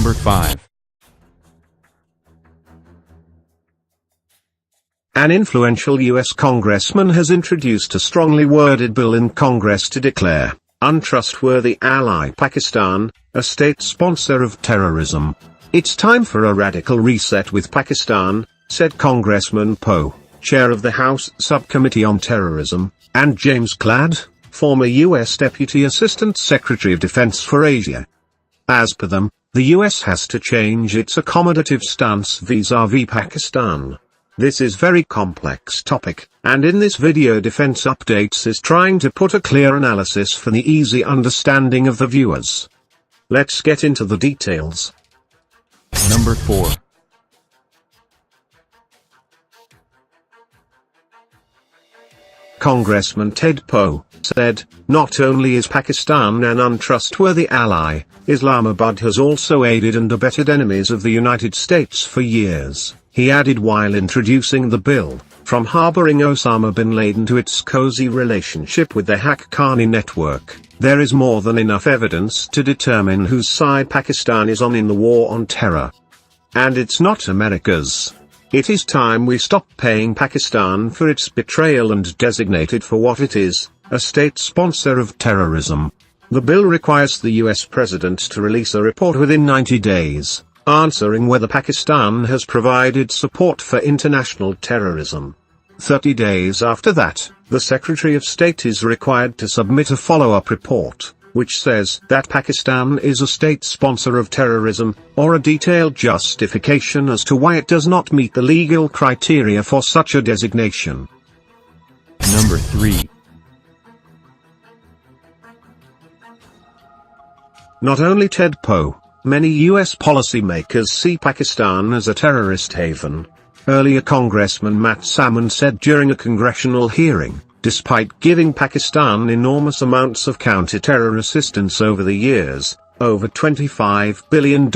Number 5. An influential U.S. congressman has introduced a strongly worded bill in Congress to declare untrustworthy ally Pakistan a state sponsor of terrorism. It's time for a radical reset with Pakistan, said Congressman Poe, chair of the House Subcommittee on Terrorism, and James Clad, former U.S. Deputy Assistant Secretary of Defense for Asia. As per them, the U.S. has to change its accommodative stance vis-a-vis Pakistan. This is very complex topic, and in this video Defense Updates is trying to put a clear analysis for the easy understanding of the viewers. Let's get into the details. Number 4. Congressman Ted Poe said, not only is Pakistan an untrustworthy ally, Islamabad has also aided and abetted enemies of the United States for years, he added while introducing the bill, from harboring Osama bin Laden to its cozy relationship with the Haqqani network, there is more than enough evidence to determine whose side Pakistan is on in the war on terror. And it's not America's. It is time we stop paying Pakistan for its betrayal and designate it for what it is, a state sponsor of terrorism. The bill requires the US President to release a report within 90 days, answering whether Pakistan has provided support for international terrorism. 30 days after that, the Secretary of State is required to submit a follow-up report, which says that Pakistan is a state sponsor of terrorism, or a detailed justification as to why it does not meet the legal criteria for such a designation. Number 3. Not only Ted Poe, many U.S. policymakers see Pakistan as a terrorist haven. Earlier Congressman Matt Salmon said during a congressional hearing, despite giving Pakistan enormous amounts of counter-terror assistance over the years, over $25 billion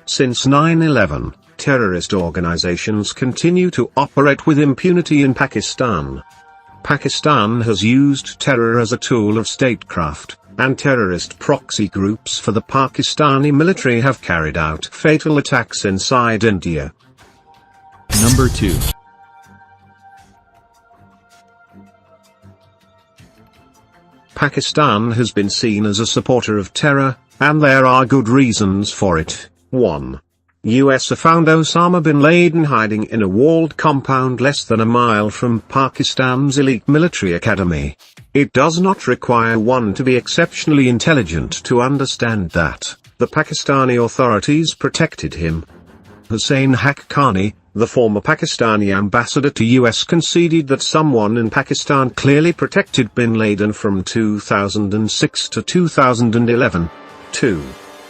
since 9/11, terrorist organizations continue to operate with impunity in Pakistan. Pakistan has used terror as a tool of statecraft, and terrorist proxy groups for the Pakistani military have carried out fatal attacks inside India. Number 2. Pakistan has been seen as a supporter of terror, and there are good reasons for it. 1. US found Osama bin Laden hiding in a walled compound less than a mile from Pakistan's elite military academy. It does not require one to be exceptionally intelligent to understand that the Pakistani authorities protected him. Hussein Haqqani, the former Pakistani ambassador to US, conceded that someone in Pakistan clearly protected bin Laden from 2006 to 2011. 2.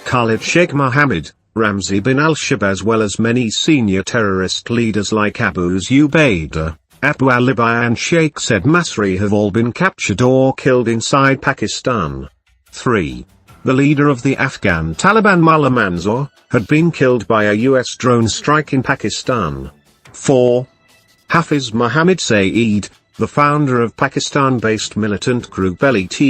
Khalid Sheikh Mohammed, Ramzi bin al-Shab, as well as many senior terrorist leaders like Abu Zubaydah, Abu Alibi and Sheikh Said Masri have all been captured or killed inside Pakistan. 3. The leader of the Afghan Taliban, Mullah Mansour, had been killed by a US drone strike in Pakistan. 4. Hafiz Muhammad Saeed, the founder of Pakistan-based militant group LET,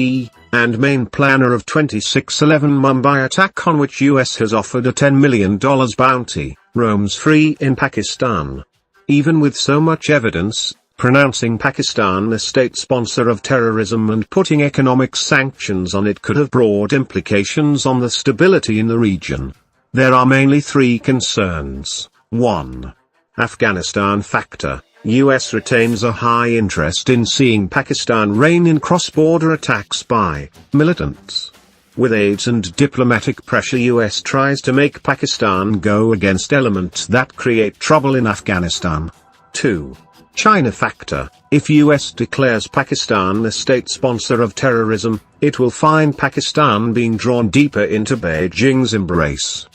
and main planner of 26/11 Mumbai attack, on which US has offered a $10 million bounty, roams free in Pakistan. Even with so much evidence, pronouncing Pakistan a state sponsor of terrorism and putting economic sanctions on it could have broad implications on the stability in the region. There are mainly 3 concerns. 1. Afghanistan factor. US retains a high interest in seeing Pakistan rein in cross-border attacks by militants. With aids and diplomatic pressure, US tries to make Pakistan go against elements that create trouble in Afghanistan. 2. China factor. If US declares Pakistan a state sponsor of terrorism, it will find Pakistan being drawn deeper into Beijing's embrace.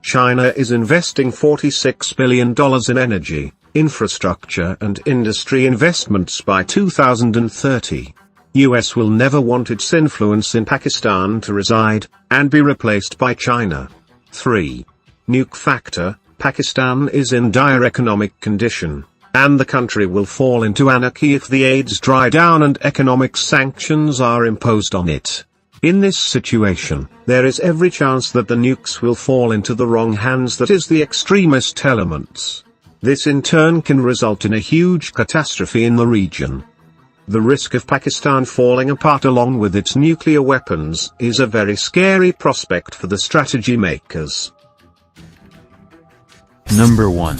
China is investing $46 billion in energy, infrastructure and industry investments by 2030. US will never want its influence in Pakistan to reside, and be replaced by China. 3. Nuke factor. Pakistan is in dire economic condition, and the country will fall into anarchy if the aids dry down and economic sanctions are imposed on it. In this situation, there is every chance that the nukes will fall into the wrong hands, that is the extremist elements. This in turn can result in a huge catastrophe in the region. The risk of Pakistan falling apart along with its nuclear weapons is a very scary prospect for the strategy makers. Number 1.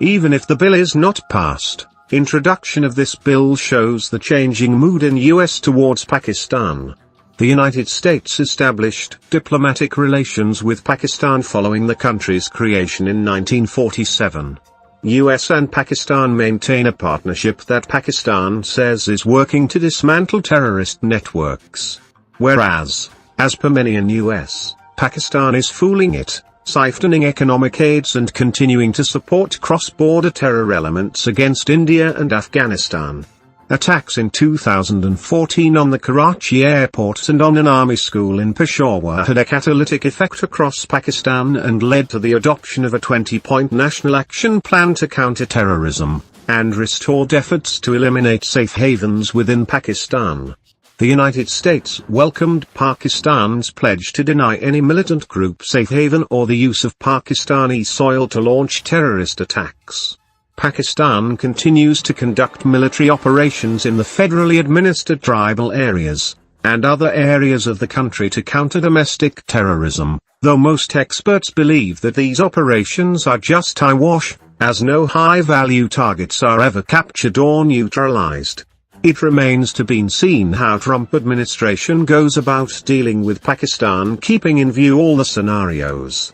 Even if the bill is not passed, introduction of this bill shows the changing mood in US towards Pakistan. The United States established diplomatic relations with Pakistan following the country's creation in 1947. US and Pakistan maintain a partnership that Pakistan says is working to dismantle terrorist networks. Whereas, as per many in US, Pakistan is fooling it, siphoning economic aids and continuing to support cross-border terror elements against India and Afghanistan. Attacks in 2014 on the Karachi airport and on an army school in Peshawar had a catalytic effect across Pakistan and led to the adoption of a 20-point national action plan to counter terrorism, and restored efforts to eliminate safe havens within Pakistan. The United States welcomed Pakistan's pledge to deny any militant group safe haven or the use of Pakistani soil to launch terrorist attacks. Pakistan continues to conduct military operations in the federally administered tribal areas, and other areas of the country to counter domestic terrorism, though most experts believe that these operations are just eyewash, as no high-value targets are ever captured or neutralized. It remains to be seen how Trump administration goes about dealing with Pakistan, keeping in view all the scenarios.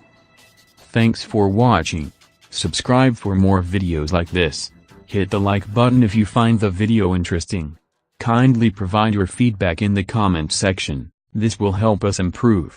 Thanks for watching. Subscribe for more videos like this. Hit the like button if you find the video interesting. Kindly provide your feedback in the comment section, this will help us improve.